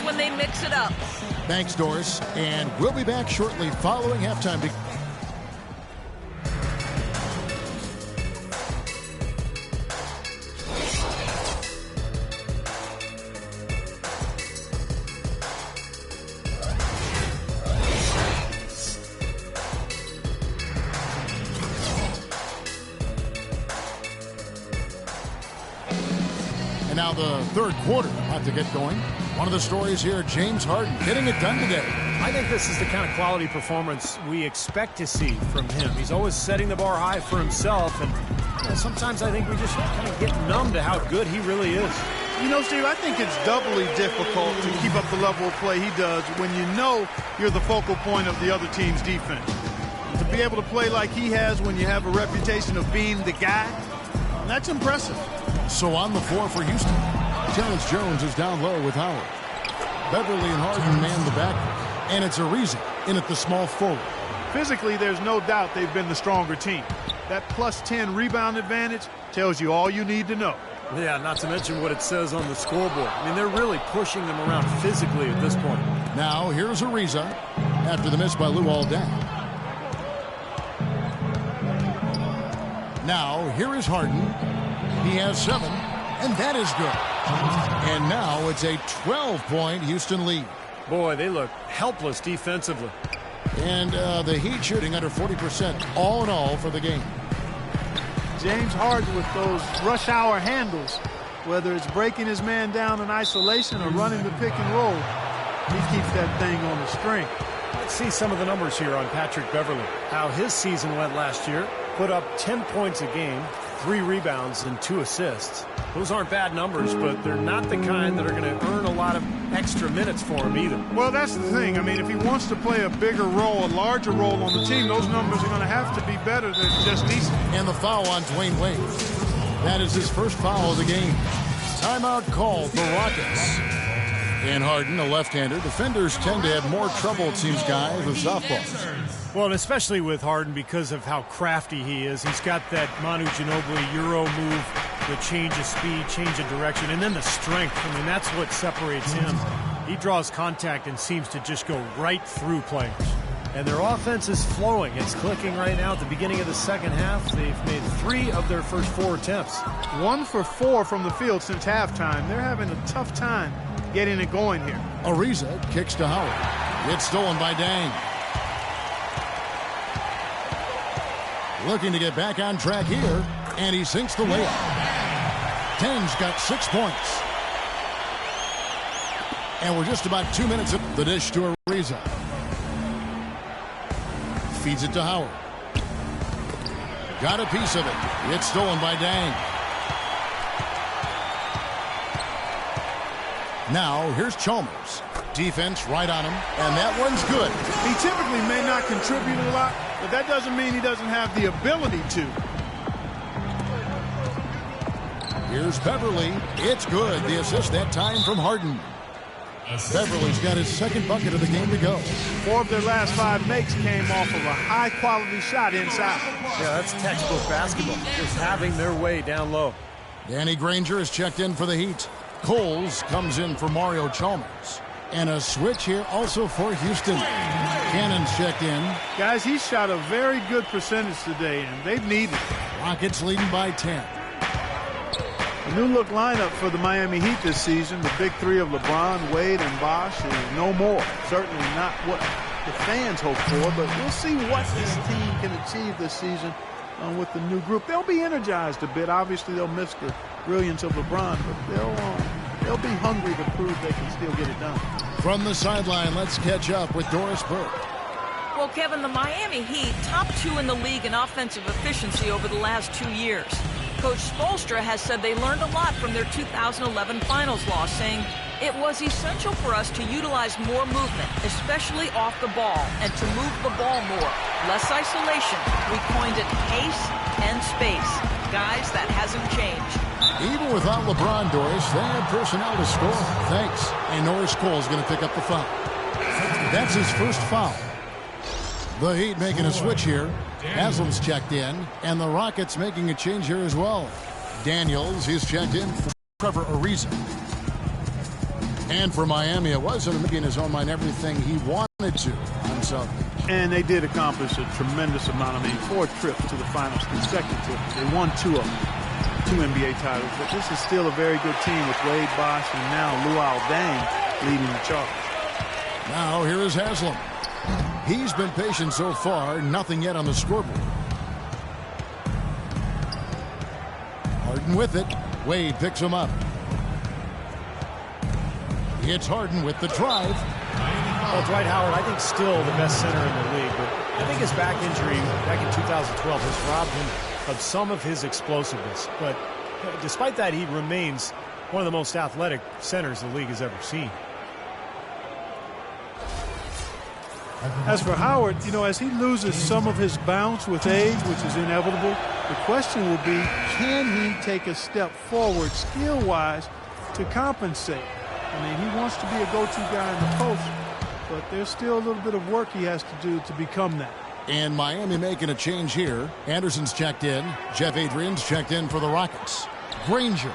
when they mix it up. Thanks, Doris. And we'll be back shortly following halftime. Now the third quarter about to get going. One of the stories here, James Harden getting it done today. I think this is the kind of quality performance we expect to see from him. He's always setting the bar high for himself, and sometimes I think we just kind of get numb to how good he really is. You know, Steve, I think it's doubly difficult to keep up the level of play he does when you know you're the focal point of the other team's defense. To be able to play like he has when you have a reputation of being the guy, that's impressive. So on the floor for Houston, Terrence Jones is down low with Howard. Beverly and Harden man the backcourt, and it's Ariza in at the small forward. Physically, there's no doubt they've been the stronger team. That plus 10 rebound advantage tells you all you need to know. Yeah, not to mention what it says on the scoreboard. I mean, they're really pushing them around physically at this point. Now here's Ariza after the miss by Luol Deng. Now here is Harden. He has 7, and that is good. And now it's a 12-point Houston lead. Boy, they look helpless defensively. And the Heat shooting under 40% all in all for the game. James Harden with those rush hour handles, whether it's breaking his man down in isolation or running the pick and roll, he keeps that thing on the string. Let's see some of the numbers here on Patrick Beverly. How his season went last year. Put up 10 points a game, 3 rebounds, and 2 assists. Those aren't bad numbers, but they're not the kind that are going to earn a lot of extra minutes for him either. Well, that's the thing. I mean, if he wants to play a bigger role, a larger role on the team, those numbers are going to have to be better than just decent. And the foul on Dwayne Wade. That is his first foul of the game. Timeout called for Rockets. And Harden, a left-hander. Defenders tend to have more trouble, it seems, guys, with softballs. Well, and especially with Harden because of how crafty he is. He's got that Manu Ginobili Euro move, the change of speed, change of direction, and then the strength. I mean, that's what separates him. He draws contact and seems to just go right through players. And their offense is flowing. It's clicking right now at the beginning of the second half. They've made 3 of their first 4 attempts. 1 for 4 from the field since halftime. They're having a tough time getting it going here. Ariza kicks to Howard. It's stolen by Deng. Looking to get back on track here, and he sinks the layup. Deng's got 6 points. And we're just about 2 minutes of the dish to Ariza. Feeds it to Howard. Got a piece of it. It's stolen by Deng. Now here's Chalmers. Defense right on him, and that one's good. He typically may not contribute a lot, but that doesn't mean he doesn't have the ability to. Here's Beverly. It's good. The assist that time from Harden. Beverly's got his second bucket of the game to go. 4 of their last 5 makes came off of a high-quality shot inside. Yeah, that's textbook basketball. Just having their way down low. Danny Granger is checked in for the Heat. Coles comes in for Mario Chalmers. And a switch here also for Houston. Cannon's checked in. Guys, he shot a very good percentage today, and they've needed it. Rockets leading by 10. A new look lineup for the Miami Heat this season. The big 3 of LeBron, Wade, and Bosh is no more. Certainly not what the fans hope for, but we'll see what this team can achieve this season with the new group. They'll be energized a bit. Obviously, they'll miss the brilliance of LeBron, but they'll be hungry to prove they can still get it done. From the sideline, let's catch up with Doris Burke. Well, Kevin, the Miami Heat, top 2 in the league in offensive efficiency over the last 2 years. Coach Spoelstra has said they learned a lot from their 2011 finals loss, saying it was essential for us to utilize more movement, especially off the ball, and to move the ball more. Less isolation. We coined it pace and space. Guys, that hasn't changed. Even without LeBron, Doris, they had personnel to score. Thanks. And Norris Cole's going to pick up the foul. That's his first foul. The Heat making a switch here. Haslam's checked in, and the Rockets making a change here as well. Daniels is checked in for Trevor Ariza. And for Miami, it wasn't maybe in his own mind everything he wanted to on Sunday. And they did accomplish a tremendous amount. 4 trips to the finals consecutively. They won 2 of them, 2 NBA titles. But this is still a very good team with Wade, Bosh, and now Luol Deng leading the charge. Now here is Haslam. He's been patient so far, nothing yet on the scoreboard. Harden with it. Wade picks him up. It's Harden with the drive. Well, Dwight Howard, I think, still the best center in the league, but I think his back injury back in 2012 has robbed him of some of his explosiveness. But despite that, he remains one of the most athletic centers the league has ever seen. As for Howard, as he loses some of his bounce with age, which is inevitable, the question will be, can he take a step forward skill-wise to compensate? He wants to be a go-to guy in the post, but there's still a little bit of work he has to do to become that. And Miami making a change here. Anderson's checked in. Jeff Adrian's checked in for the Rockets. Granger.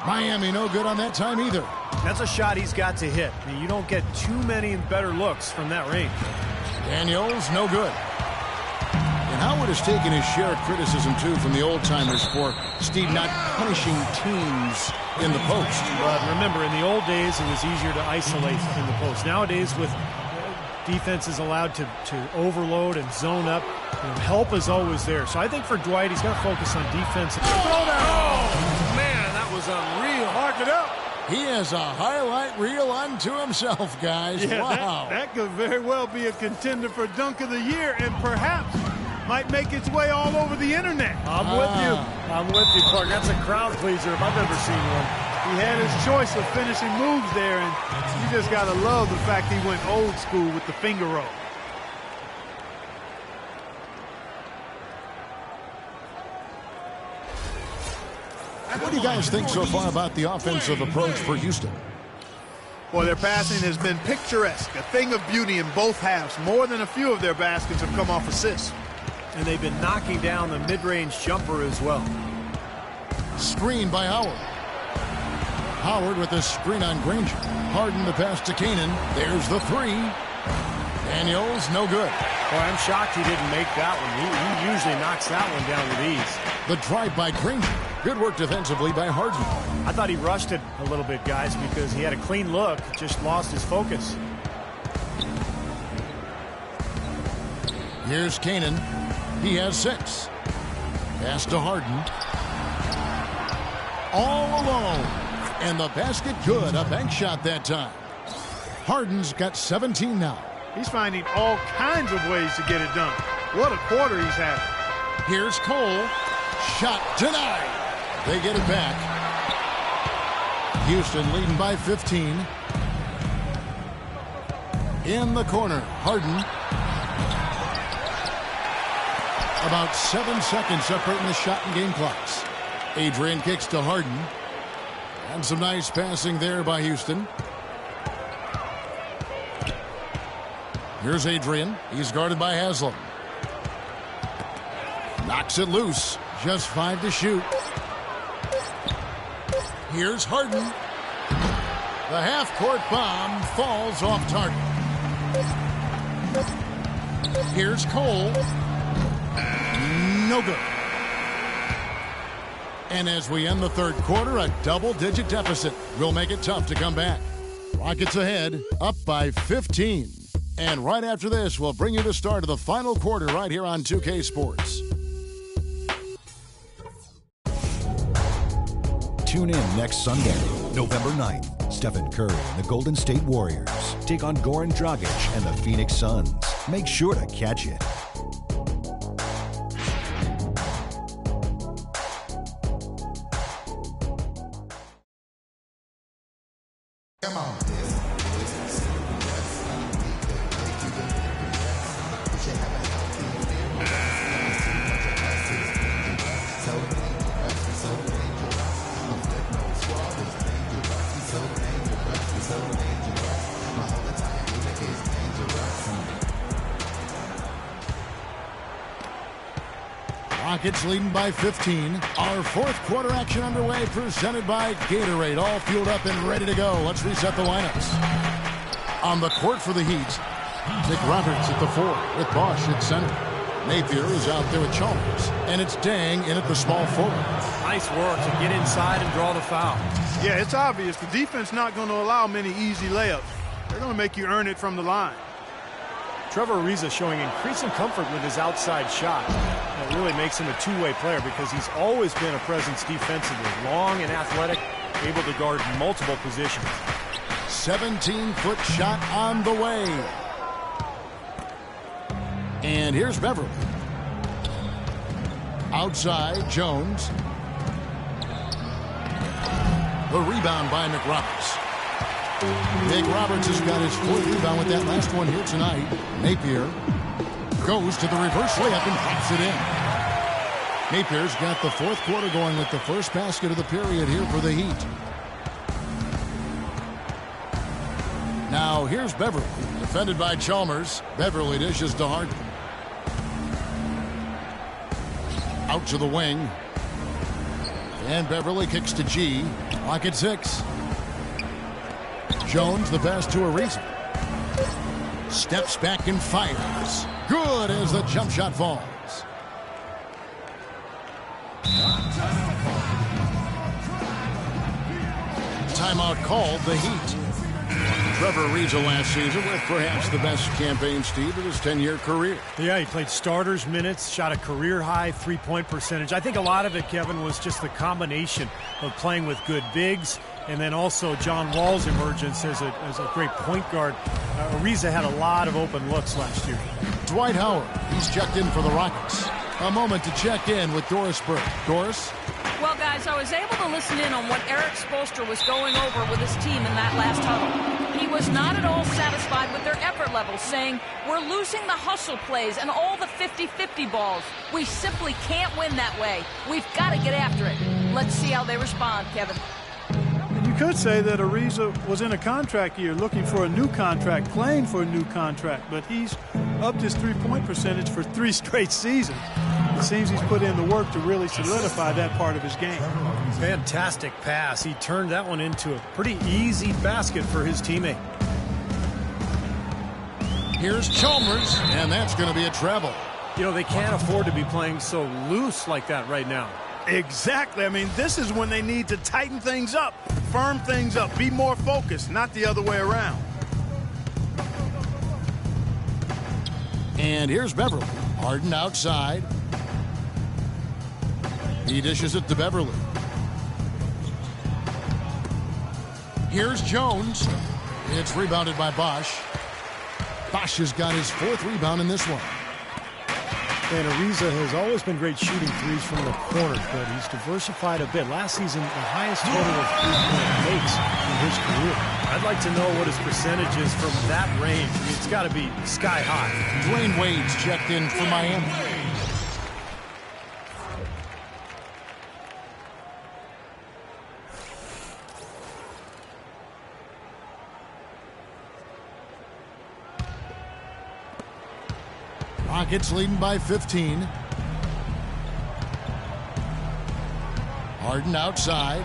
Miami no good on that time either. That's a shot he's got to hit. You don't get too many better looks from that range. Daniels no good. And Howard has taken his share of criticism, too, from the old-timers for Steve not punishing teams in the post. But remember, in the old days, it was easier to isolate in the post. Nowadays, with defenses allowed to overload and zone up, help is always there. So I think for Dwight, he's got to focus on defense. Oh, man, that was unreal. Mark it up. He has a highlight reel unto himself, guys. Yeah, wow. That could very well be a contender for Dunk of the Year and perhaps might make its way all over the internet. I'm with you. I'm with you, Clark. That's a crowd pleaser if I've ever seen one. He had his choice of finishing moves there, and you just got to love the fact he went old school with the finger roll. What do you guys think so far about the offensive approach for Houston? Well, their passing has been picturesque, a thing of beauty in both halves. More than a few of their baskets have come off assists. And they've been knocking down the mid-range jumper as well. Screen by Howard. Howard with the screen on Granger. Harden the pass to Canaan. There's the 3. Daniels, no good. Boy, I'm shocked he didn't make that one. He usually knocks that one down with ease. The drive by Granger. Good work defensively by Harden. I thought he rushed it a little bit, guys, because he had a clean look, just lost his focus. Here's Canaan. He has 6. Pass to Harden. All alone. And the basket good. A bank shot that time. Harden's got 17 now. He's finding all kinds of ways to get it done. What a quarter he's having. Here's Cole. Shot denied. They get it back. Houston leading by 15. In the corner, Harden. About 7 seconds separating the shot and game clocks. Adrian kicks to Harden. And some nice passing there by Houston. Here's Adrian. He's guarded by Haslam. Knocks it loose. Just 5 to shoot. Here's Harden. The half-court bomb falls off target. Here's Cole. No good. And as we end the third quarter, a double-digit deficit will make it tough to come back. Rockets ahead, up by 15. And right after this, we'll bring you the start of the final quarter right here on 2K Sports. Tune in next Sunday, November 9th. Stephen Curry and the Golden State Warriors take on Goran Dragic and the Phoenix Suns. Make sure to catch it. Come on. Rockets leading by 15. Our fourth quarter action underway, presented by Gatorade. All fueled up and ready to go. Let's reset the lineups. On the court for the Heat, Nick Roberts at the 4 with Bosch at center. Napier is out there with Chalmers, and it's Dang in at the small forward. Nice work to get inside and draw the foul. Yeah, it's obvious. The defense not going to allow many easy layups. They're going to make you earn it from the line. Trevor Ariza showing increasing comfort with his outside shot. That really makes him a two-way player because he's always been a presence defensively. Long and athletic, able to guard multiple positions. 17-foot shot on the way. And here's Beverly. Outside, Jones. The rebound by McRoberts. Nick Roberts has got his fourth rebound with that last one here tonight. Napier goes to the reverse layup and pops it in. Napier's got the fourth quarter going with the first basket of the period here for the Heat. Now here's Beverly, defended by Chalmers. Beverly dishes to Harden. Out to the wing. And Beverly kicks to G. Clock at 6. Jones, the pass to Ariza. Steps back and fires. Good as the jump shot falls. Timeout called, the Heat. Trevor Ariza last season with perhaps the best campaign, Steve, of his 10-year career. Yeah, he played starters minutes, shot a career-high three-point percentage. I think a lot of it, Kevin, was just the combination of playing with good bigs and then also John Wall's emergence as a great point guard. Ariza had a lot of open looks last year. Dwight Howard, he's checked in for the Rockets. A moment to check in with Doris Burke. Doris? Well, guys, I was able to listen in on what Eric Spoelstra was going over with his team in that last huddle. He was not at all satisfied with their effort levels, saying, we're losing the hustle plays and all the 50-50 balls. We simply can't win that way. We've got to get after it. Let's see how they respond, Kevin. And you could say that Ariza was in a contract year looking for a new contract, playing for a new contract, but he's upped his three-point percentage for 3 straight seasons. It seems he's put in the work to really solidify that part of his game. Fantastic pass. He turned that one into a pretty easy basket for his teammate. Here's Chalmers, and that's going to be a treble. You know, they can't afford to be playing so loose like that right now. Exactly. I mean, this is when they need to tighten things up, firm things up, be more focused, not the other way around. And here's Beverly. Harden outside. He dishes it to Beverly. Here's Jones. It's rebounded by Bosch. Bosch has got his 4th rebound in this one. And Ariza has always been great shooting threes from the corner, but he's diversified a bit. Last season, the highest total of three-point makes in his career. I'd like to know what his percentage is from that range. I mean, it's got to be sky high. Dwayne Wade's checked in for Miami. Rockets leading by 15. Harden outside.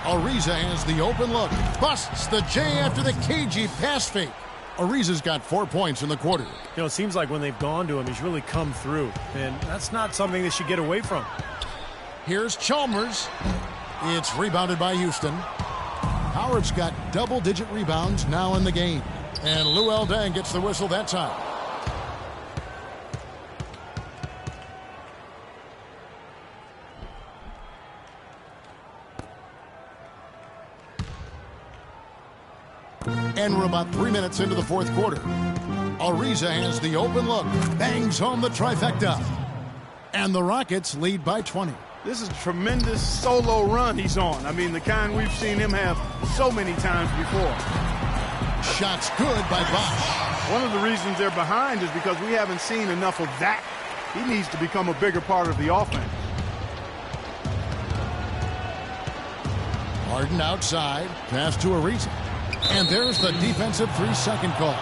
Ariza has the open look. Busts the J after the cagey pass fake. Ariza's got 4 points in the quarter. You know, it seems like when they've gone to him, he's really come through. And that's not something they should get away from. Here's Chalmers. It's rebounded by Houston. Howard's got double-digit rebounds now in the game. And Luol Deng gets the whistle that time. And we're about 3 minutes into the 4th quarter. Ariza has the open look. Bangs home the trifecta. And the Rockets lead by 20. This is a tremendous solo run he's on. I mean, the kind we've seen him have so many times before. Shots good by Bosch. One of the reasons they're behind is because we haven't seen enough of that. He needs to become a bigger part of the offense. Harden outside. Pass to Ariza. And there's the defensive 3-second call.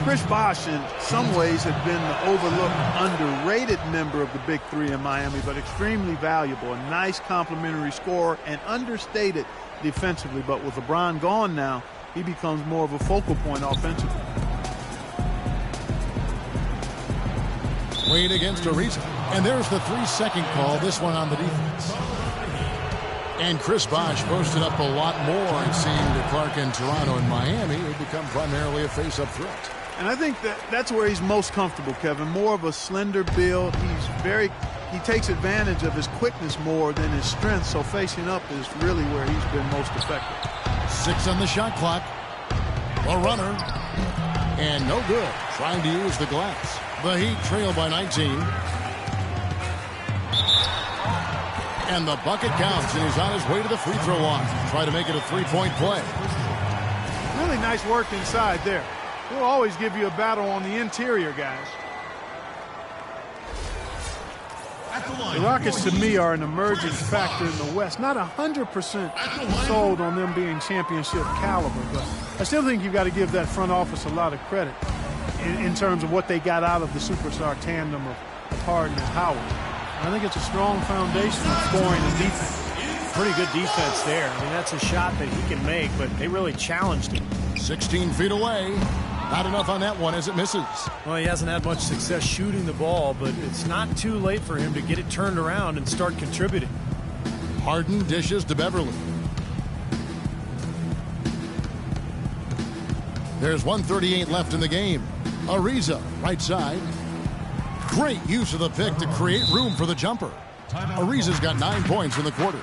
Chris Bosh, in some ways, had been the overlooked, underrated member of the Big Three in Miami, but extremely valuable. A nice complementary scorer and understated defensively. But with LeBron gone now, he becomes more of a focal point offensively. Wade against Ariza. And there's the 3-second call, this one on the defense. And Chris Bosh posted up a lot more, it seemed, to Clark in Toronto and Miami. He'd become primarily a face-up threat. And I think that's where he's most comfortable, Kevin. More of a slender build. He takes advantage of his quickness more than his strength, so facing up is really where he's been most effective. 6 on the shot clock. A runner. And no good. Trying to use the glass. The Heat trail by 19. And the bucket counts, and he's on his way to the free throw line. Try to make it a 3-point play. Really nice work inside there. He'll always give you a battle on the interior, guys. The Rockets, to me, are an emerging factor in the West. Not 100% sold on them being championship caliber, but I still think you've got to give that front office a lot of credit in terms of what they got out of the superstar tandem of Harden and Howard. I think it's a strong foundation of scoring and defense. Pretty good defense there. I mean, that's a shot that he can make, but they really challenged him. 16 feet away. Not enough on that one as it misses. Well, he hasn't had much success shooting the ball, but it's not too late for him to get it turned around and start contributing. Harden dishes to Beverly. There's 1:38 left in the game. Ariza, right side. Great use of the pick to create room for the jumper. Ariza's got 9 points in the quarter.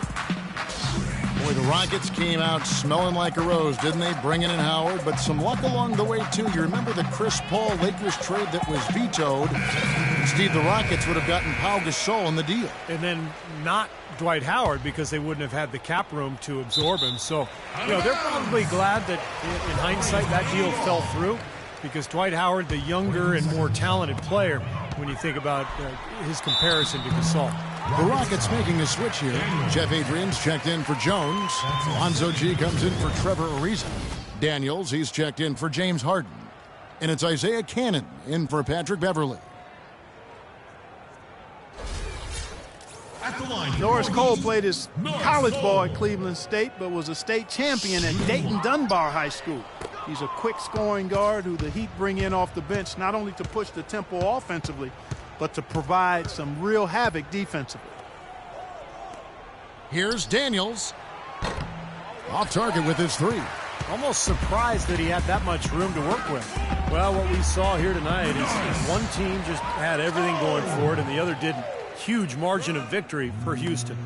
Boy, the Rockets came out smelling like a rose, didn't they? Bringing in Howard, but some luck along the way, too. You remember the Chris Paul Lakers trade that was vetoed? Steve, the Rockets would have gotten Pau Gasol in the deal. And then not Dwight Howard because they wouldn't have had the cap room to absorb him. So, they're probably glad that, in hindsight, that deal fell through because Dwight Howard, the younger and more talented player, when you think about his comparison to Gasol. The Rockets making a switch here. Jeff Adrian's checked in for Jones. Lonzo G comes in for Trevor Ariza. Daniels, he's checked in for James Harden. And it's Isaiah Cannon in for Patrick Beverly. Norris Cole played his college ball at Cleveland State, but was a state champion at Dayton Dunbar High School. He's a quick scoring guard who the Heat bring in off the bench, not only to push the tempo offensively, but to provide some real havoc defensively. Here's Daniels. Off target with his 3. Almost surprised that he had that much room to work with. Well, what we saw here tonight is one team just had everything going for it and the other didn't. Huge margin of victory for Houston.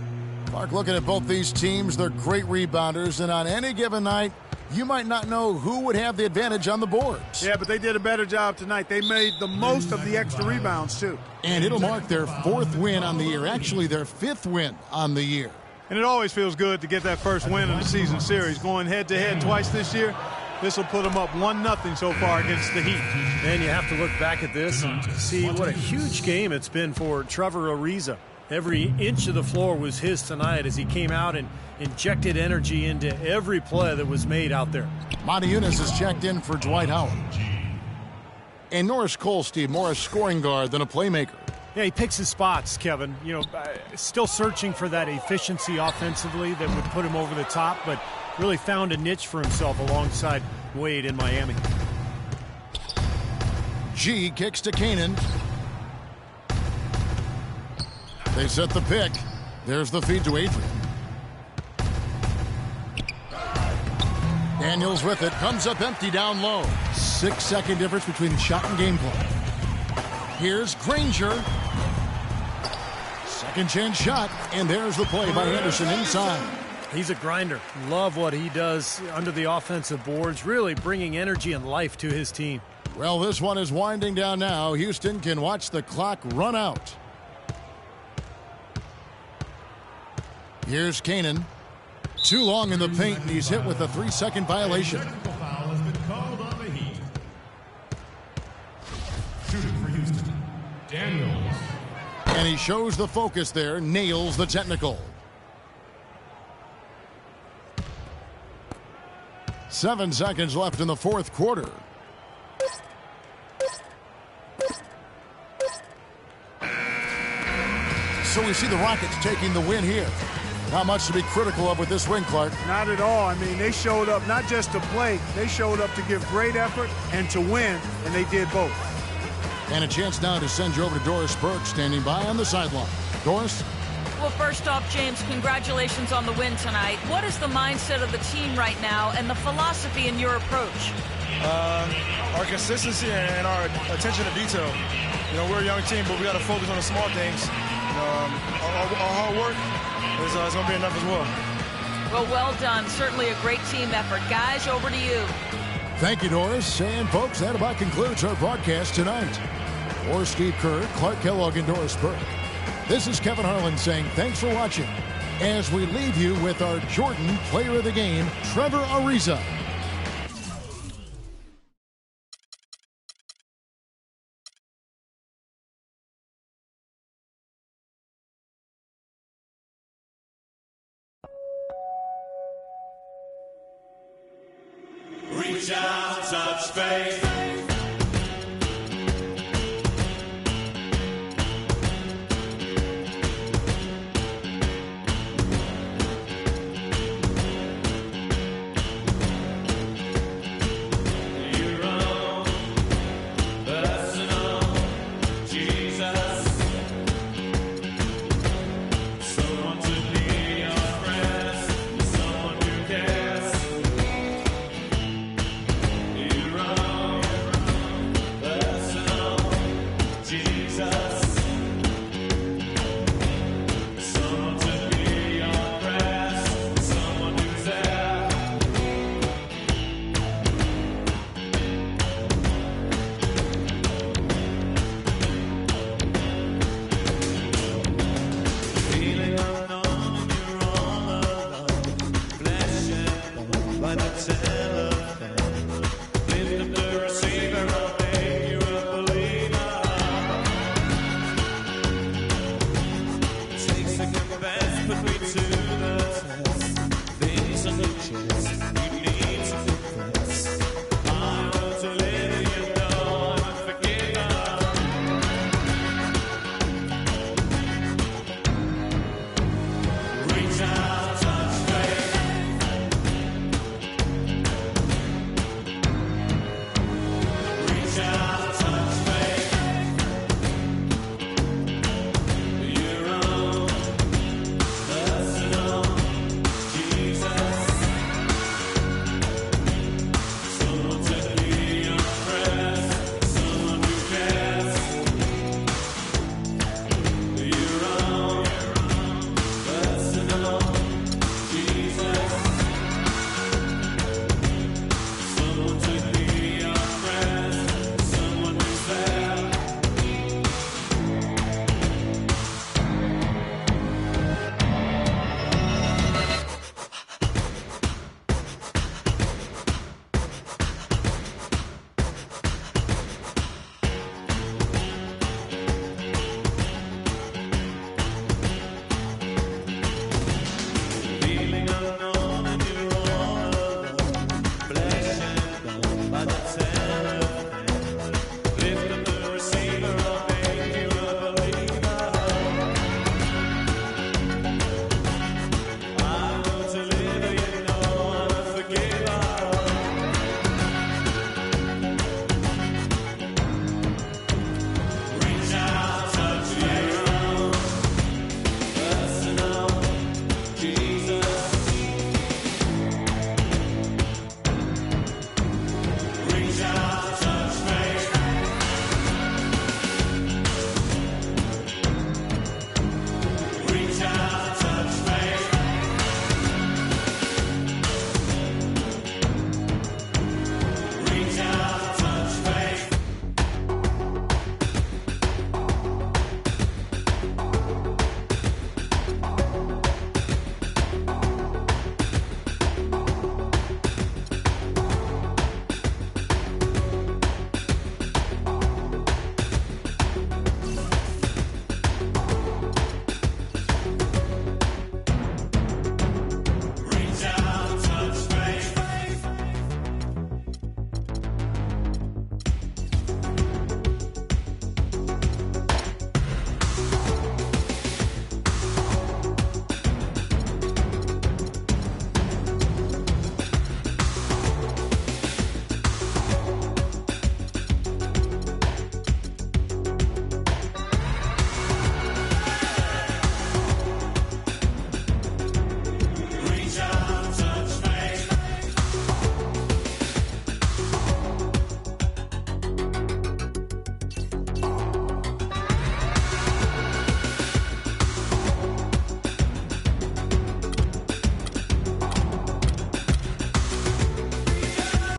Mark, looking at both these teams, they're great rebounders, and on any given night, you might not know who would have the advantage on the boards. Yeah, but they did a better job tonight. They made the most of the extra rebounds, too. And it'll mark their 4th win on the year, actually their 5th win on the year. And it always feels good to get that first win of the season series. Going head-to-head twice this year, this will put them up 1-0 so far against the Heat. And you have to look back at this and see what a huge game it's been for Trevor Ariza. Every inch of the floor was his tonight as he came out and injected energy into every play that was made out there. Monty Eunice is checked in for Dwight Howard. And Norris Cole, Steve, more a scoring guard than a playmaker. Yeah, he picks his spots, Kevin. Still searching for that efficiency offensively that would put him over the top, but really found a niche for himself alongside Wade in Miami. G kicks to Canaan. They set the pick. There's the feed to Adrian. Daniels with it. Comes up empty down low. 6-second difference between shot and game clock. Here's Granger. Second chance shot. And there's the play by Anderson inside. He's a grinder. Love what he does under the offensive boards, really bringing energy and life to his team. Well, this one is winding down now. Houston can watch the clock run out. Here's Canaan. Too long in the paint, and he's hit with a 3-second violation. Foul has been called on the Heat. Shooting for Houston, Daniels. And he shows the focus there, nails the technical. 7 seconds left in the 4th quarter. So we see the Rockets taking the win here. Not much to be critical of with this win, Clark. Not at all. I mean, they showed up not just to play. They showed up to give great effort and to win, and they did both. And a chance now to send you over to Doris Burke, standing by on the sideline. Doris? Well, first off, James, congratulations on the win tonight. What is the mindset of the team right now and the philosophy in your approach? Our consistency and our attention to detail. You know, we're a young team, but we got to focus on the small things. Our hard work is going to be enough as well. Well done. Certainly a great team effort. Guys, over to you. Thank you, Doris. And, folks, that about concludes our broadcast tonight. For Steve Kerr, Clark Kellogg, and Doris Burke, this is Kevin Harlan saying thanks for watching as we leave you with our Jordan Player of the Game, Trevor Ariza. Reach out, touch faith.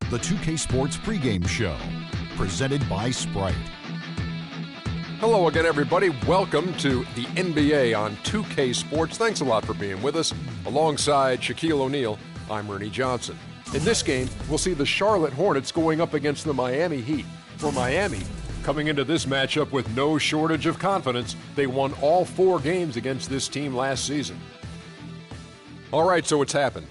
the 2K Sports pregame show, presented by Sprite. Hello again, everybody. Welcome to the NBA on 2K Sports. Thanks a lot for being with us. Alongside Shaquille O'Neal, I'm Ernie Johnson. In this game, we'll see the Charlotte Hornets going up against the Miami Heat. For Miami, coming into this matchup with no shortage of confidence, they won all 4 games against this team last season. All right, so it's happened.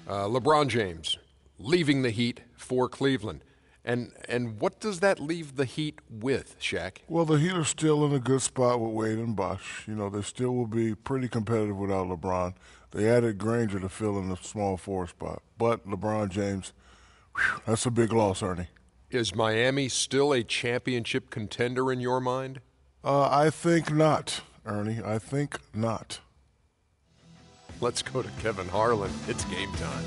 LeBron James leaving the Heat for Cleveland. And what does that leave the Heat with, Shaq? Well, the Heat are still in a good spot with Wade and Bosh. You know, they still will be pretty competitive without LeBron. They added Granger to fill in the small forward spot. But LeBron James, that's a big loss, Ernie. Is Miami still a championship contender in your mind? I think not, Ernie. I think not. Let's go to Kevin Harlan. It's game time.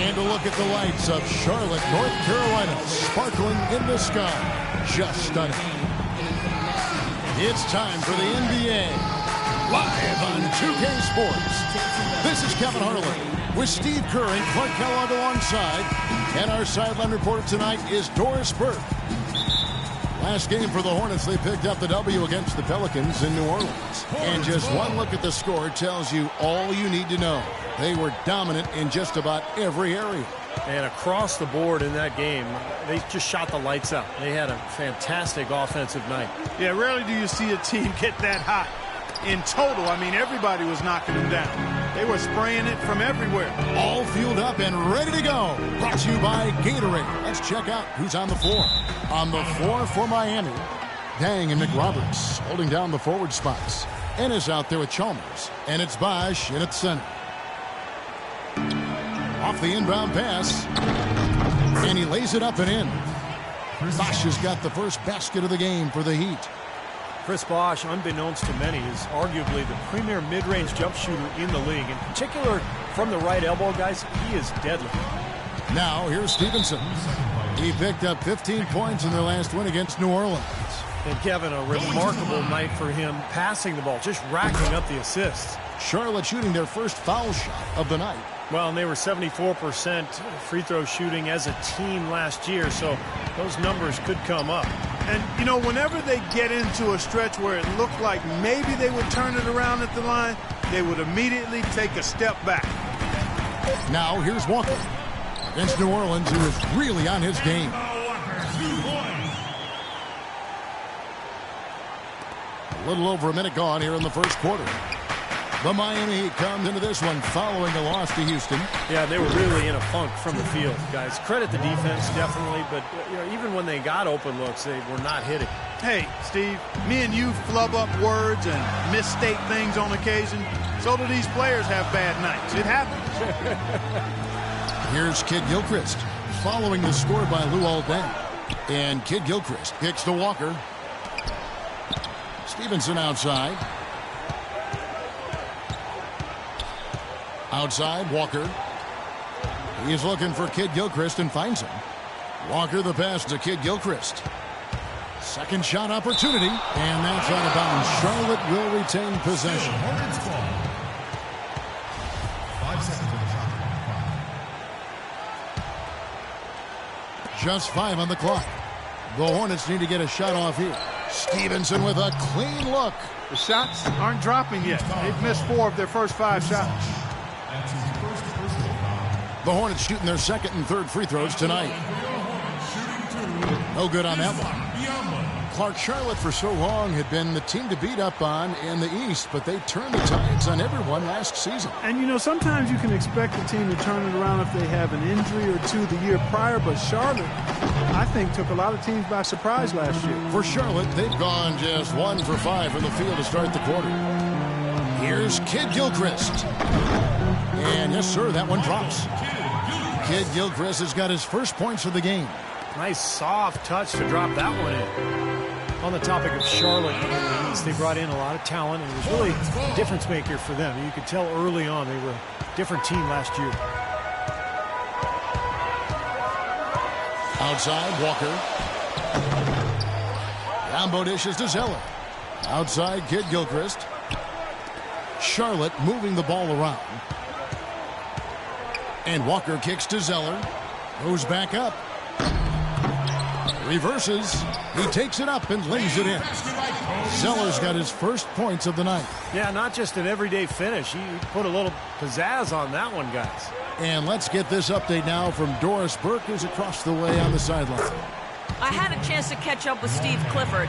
And a look at the lights of Charlotte, North Carolina, sparkling in the sky. Just stunning. It's time for the NBA, live on 2K Sports. This is Kevin Harlan with Steve Kerr and Clark Kellogg alongside. And our sideline reporter tonight is Doris Burke. Last game for the Hornets, they picked up the W against the Pelicans in New Orleans. And just one look at the score tells you all you need to know. They were dominant in just about every area. And across the board in that game, they just shot the lights out. They had a fantastic offensive night. Yeah, rarely do you see a team get that hot in total. I mean, everybody was knocking them down. They were spraying it from everywhere. All fueled up and ready to go. Brought to you by Gatorade. Let's check out who's on the floor. On the floor for Miami, Dang and McRoberts holding down the forward spots. Ennis out there with Chalmers. And it's Bosh in at center. Off the inbound pass. And he lays it up and in. Bosh has got the first basket of the game for the Heat. Chris Bosh, unbeknownst to many, is arguably the premier mid-range jump shooter in the league. In particular, from the right elbow, guys, he is deadly. Now, here's Stevenson. He picked up 15 points in their last win against New Orleans. And Kevin, a remarkable night for him, passing the ball, just racking up the assists. Charlotte shooting their first foul shot of the night. Well, and they were 74% free throw shooting as a team last year, so those numbers could come up. And, you know, whenever they get into a stretch where it looked like maybe they would turn it around at the line, they would immediately take a step back. Now, here's Walker against New Orleans, who is really on his game. A little over a minute gone here in the first quarter. The Miami Heat comes into this one following a loss to Houston. Yeah, they were really in a funk from the field, guys. Credit the defense, definitely, but you know, even when they got open looks, they were not hitting. Hey, Steve, me and you flub up words and misstate things on occasion. So do these players have bad nights. It happens. Here's Kid Gilchrist following the score by Luol Deng. And Kid Gilchrist kicks to Walker. Stevenson outside. Outside, Walker. He's looking for Kid Gilchrist and finds him. Walker the pass to Kid Gilchrist. Second shot opportunity, and that's out of bounds. Charlotte will retain possession. 5 seconds on the shot. Just 5 on the clock. The Hornets need to get a shot off here. Stevenson with a clean look. The shots aren't dropping yet. They've missed 4 of their first 5 shots. That's his first personal foul. The Hornets shooting their second and third free throws tonight. No good on that one. Clark, Charlotte for so long had been the team to beat up on in the East, but they turned the tides on everyone last season. And, you know, sometimes you can expect a team to turn it around if they have an injury or two the year prior, but Charlotte, I think, took a lot of teams by surprise last year. For Charlotte, they've gone just 1 for 5 from the field to start the quarter. Here's Kid Gilchrist. And yes, sir, that one drops. Kid Gilchrist has got his first points of the game. Nice soft touch to drop that one in. On the topic of Charlotte in the East, they brought in a lot of talent, and it was really a difference maker for them. You could tell early on they were a different team last year. Outside, Walker. Combo dishes to Zeller. Outside, Kid Gilchrist. Charlotte moving the ball around. And Walker kicks to Zeller. Goes back up. Reverses. He takes it up and lays it in. Zeller's got his first points of the night. Yeah, not just an everyday finish. He put a little pizzazz on that one, guys. And let's get this update now from Doris Burke, who's across the way on the sideline. I had a chance to catch up with Steve Clifford.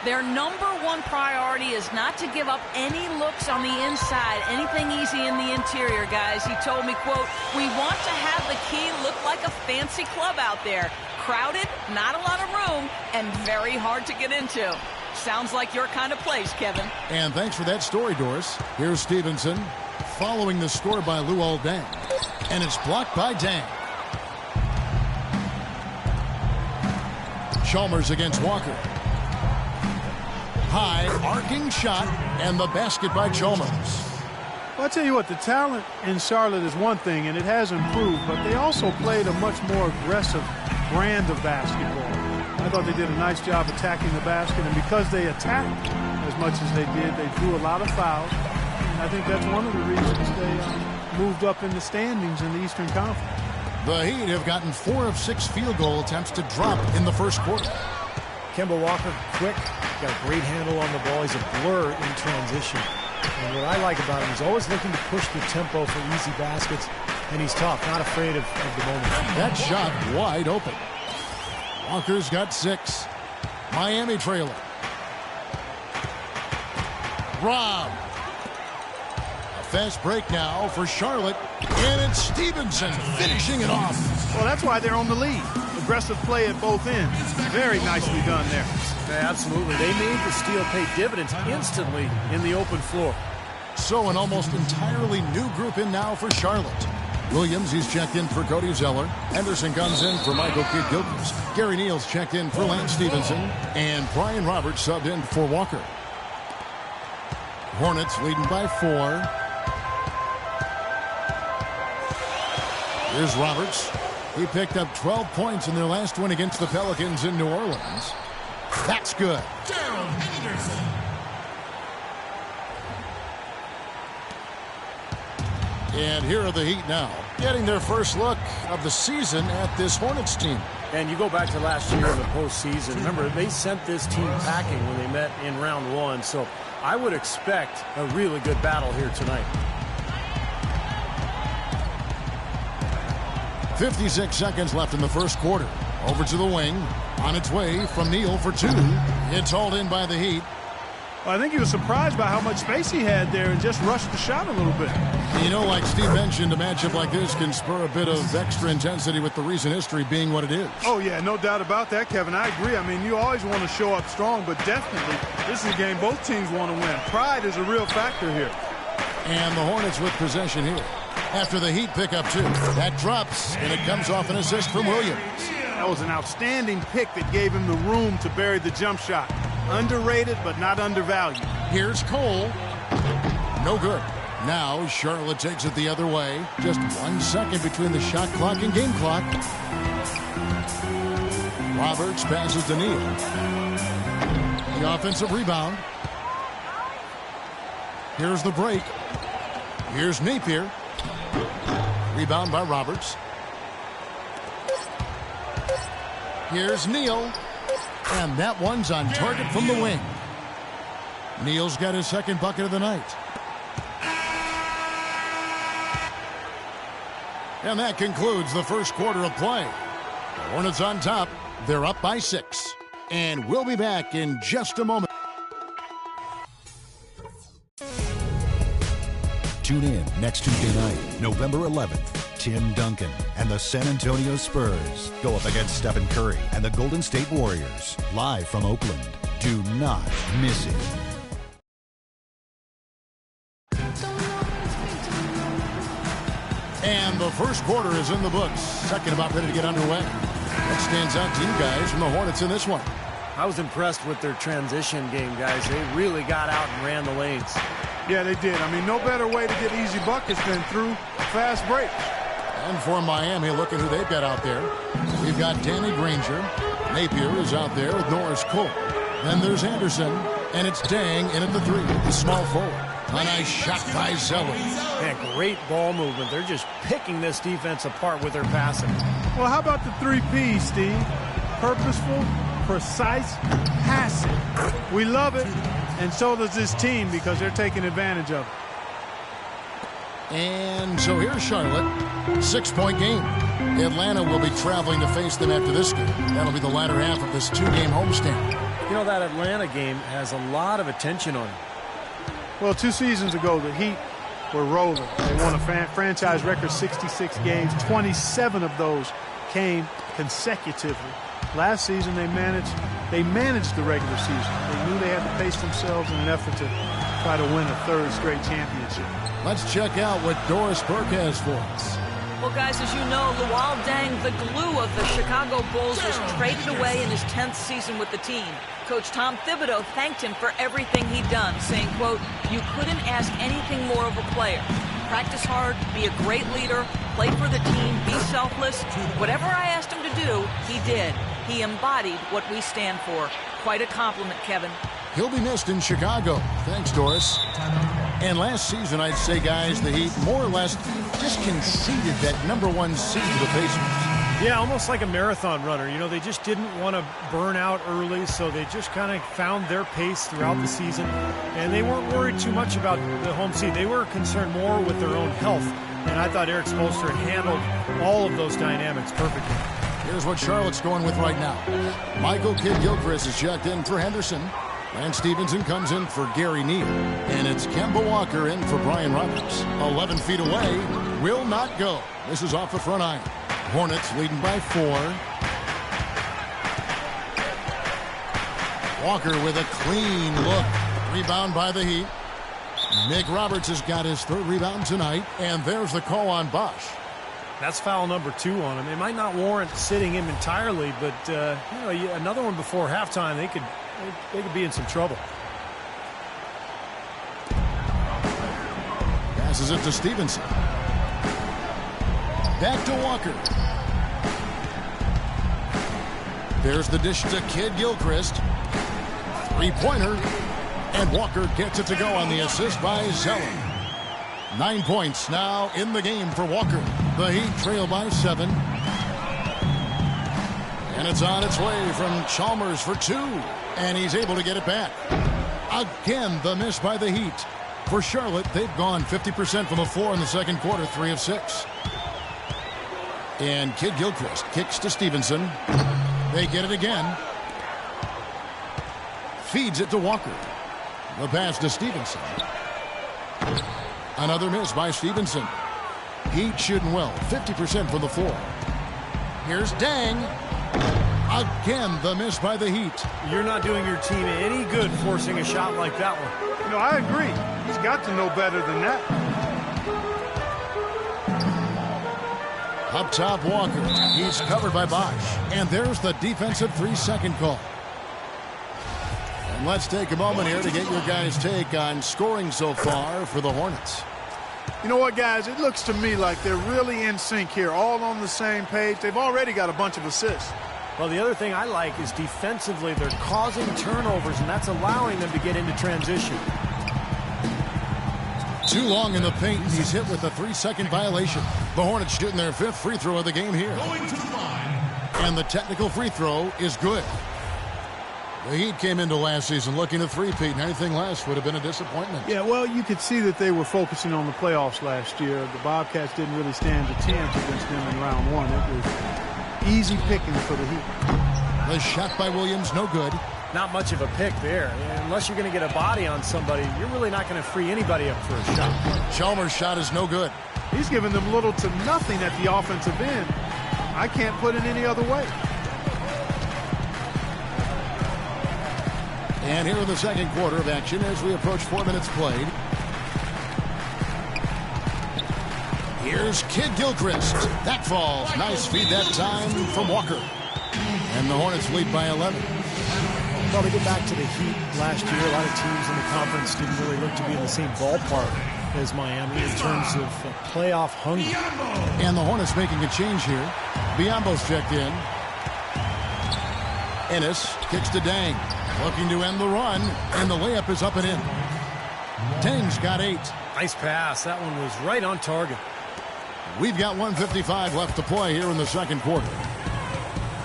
Their number one priority is not to give up any looks on the inside, anything easy in the interior, guys. He told me, quote, "We want to have the key look like a fancy club out there. Crowded, not a lot of room, and very hard to get into." Sounds like your kind of place, Kevin. And thanks for that story, Doris. Here's Stevenson following the score by Luol Deng. And it's blocked by Deng. Chalmers against Walker. High, arcing shot, and the basket by Chalmers. Well, I tell you what, the talent in Charlotte is one thing, and it has improved, but they also played a much more aggressive brand of basketball. I thought they did a nice job attacking the basket, and because they attacked as much as they did, they drew a lot of fouls. And I think that's one of the reasons they moved up in the standings in the Eastern Conference. The Heat have gotten 4 of 6 field goal attempts to drop in the first quarter. Kemba Walker, quick, got a great handle on the ball. He's a blur in transition. And what I like about him, he's always looking to push the tempo for easy baskets, and he's tough, not afraid of the moment. That shot wide open. Walker's got 6. Miami trailer. Rob. A fast break now for Charlotte, and it's Stevenson finishing it off. Well, that's why they're on the lead. Aggressive play at both ends. Very nicely done there. Yeah, absolutely. They made the steal pay dividends instantly in the open floor. So an almost entirely new group in now for Charlotte. Williams, he's checked in for Cody Zeller. Henderson comes in for Michael Kidd-Gilchrist. Gary Neal's checked in for Lance Stevenson. And Brian Roberts subbed in for Walker. Hornets leading by 4. Here's Roberts. He picked up 12 points in their last win against the Pelicans in New Orleans. That's good. Daryl Henderson. And here are the Heat now, getting their first look of the season at this Hornets team. And you go back to last year in the postseason. Remember, they sent this team packing when they met in round 1. So I would expect a really good battle here tonight. 56 seconds left in the first quarter. Over to the wing. On its way from Neal for 2. It's hauled in by the Heat. Well, I think he was surprised by how much space he had there and just rushed the shot a little bit. You know, like Steve mentioned, a matchup like this can spur a bit of extra intensity with the recent history being what it is. Oh, yeah, no doubt about that, Kevin. I agree. I mean, you always want to show up strong, but definitely this is a game both teams want to win. Pride is a real factor here. And the Hornets with possession here. After the Heat pick up 2. That drops, and it comes off an assist from Williams. That was an outstanding pick that gave him the room to bury the jump shot. Underrated, but not undervalued. Here's Cole. No good. Now Charlotte takes it the other way. Just 1 second between the shot clock and game clock. Roberts passes to Neal. The offensive rebound. Here's the break. Here's Napier. Rebound by Roberts. Here's Neal. And that one's on target from the wing. Neal's got his second bucket of the night. And that concludes the first quarter of play. The Hornets on top. They're up by 6. And we'll be back in just a moment. Tune in next Tuesday night, November 11th. Tim Duncan and the San Antonio Spurs go up against Stephen Curry and the Golden State Warriors, live from Oakland. Do not miss it. And the first quarter is in the books. Second about ready to get underway. What stands out to you guys from the Hornets in this one? I was impressed with their transition game, guys. They really got out and ran the lanes. Yeah, they did. I mean, no better way to get easy buckets than through fast breaks. And for Miami, look at who they've got out there. We've got Danny Granger. Napier is out there with Norris Cole. Then there's Anderson, and it's Dang in at the 3, the small forward. A nice shot by Zeller. Man, great ball movement. They're just picking this defense apart with their passing. Well, how about the 3 Ps, Steve? Purposeful, precise, passive. We love it, and so does this team because they're taking advantage of it. And so here's Charlotte. 6-point game. Atlanta will be traveling to face them after this game. That'll be the latter half of this 2-game homestand. You know, that Atlanta game has a lot of attention on it. Well, 2 seasons ago, the Heat were rolling. They won a franchise record 66 games. 27 of those came consecutively. Last season, they managed the regular season. They knew they had to pace themselves in an effort to try to win a 3rd straight championship. Let's check out what Doris Burke has for us. Well, guys, as you know, Luol Deng, the glue of the Chicago Bulls, was traded away in his 10th season with the team. Coach Tom Thibodeau thanked him for everything he'd done, saying, quote, "You couldn't ask anything more of a player. Practice hard, be a great leader, play for the team, be selfless. Whatever I asked him to do, he did. He embodied what we stand for." Quite a compliment, Kevin. He'll be missed in Chicago. Thanks, Doris. And last season, I'd say, guys, the Heat more or less just conceded that #1 seed to the Pacers. Yeah, almost like a marathon runner. You know, they just didn't want to burn out early, so they just kind of found their pace throughout the season. And they weren't worried too much about the home seed. They were concerned more with their own health. And I thought Eric Spoelstra handled all of those dynamics perfectly. Here's what Charlotte's going with right now. Michael Kidd-Gilchrist is checked in for Henderson. Lance Stevenson comes in for Gary Neal. And it's Kemba Walker in for Brian Roberts. 11 feet away. Will not go. This is off the front iron. Hornets leading by 4. Walker with a clean look. Rebound by the Heat. Nick Roberts has got his 3rd rebound tonight. And there's the call on Bosch. That's foul number 2 on him. It might not warrant sitting him entirely, but you know, another one before halftime, they could be in some trouble. Passes it to Stevenson. Back to Walker. There's the dish to Kidd-Gilchrist. 3-pointer. And Walker gets it to go on the assist by Zeller. 9 points now in the game for Walker. The Heat trail by 7. And it's on its way from Chalmers for 2. And he's able to get it back. Again, the miss by the Heat. For Charlotte, they've gone 50% from the floor in the second quarter, 3 of 6. And Kidd-Gilchrist kicks to Stevenson. They get it again. Feeds it to Walker. The pass to Stevenson. Another miss by Stevenson. Heat shooting well, 50% from the floor. Here's Dang. Again, the miss by the Heat. You're not doing your team any good forcing a shot like that one. You know, I agree. He's got to know better than that. Up top, Walker. He's covered by Bosch. And there's the defensive 3-second call. And let's take a moment here to get your guys' take on scoring so far for the Hornets. You know what, guys? It looks to me like they're really in sync here, all on the same page. They've already got a bunch of assists. Well, the other thing I like is defensively they're causing turnovers, and that's allowing them to get into transition. Too long in the paint, and he's hit with a 3-second violation. The Hornets shooting their 5th free throw of the game here. And the technical free throw is good. The Heat came into last season looking to three-peat, and anything less would have been a disappointment. Yeah, well, you could see that they were focusing on the playoffs last year. The Bobcats didn't really stand a chance against them in round 1. It was easy picking for the Heat. The shot by Williams, no good. Not much of a pick there. Unless you're going to get a body on somebody, you're really not going to free anybody up for a shot. Chalmers' shot is no good. He's giving them little to nothing at the offensive end. I can't put it any other way. And here in the second quarter of action as we approach 4 minutes played. Here's Kidd-Gilchrist. That falls. Nice feed that time from Walker. And the Hornets lead by 11. Well, to get back to the Heat last year, a lot of teams in the conference didn't really look to be in the same ballpark as Miami in terms of playoff hunger. And the Hornets making a change here. Biombo's checked in. Ennis kicks to Dang. Looking to end the run, and the layup is up and in. Dang's got 8. Nice pass. That one was right on target. We've got 1:55 left to play here in the second quarter.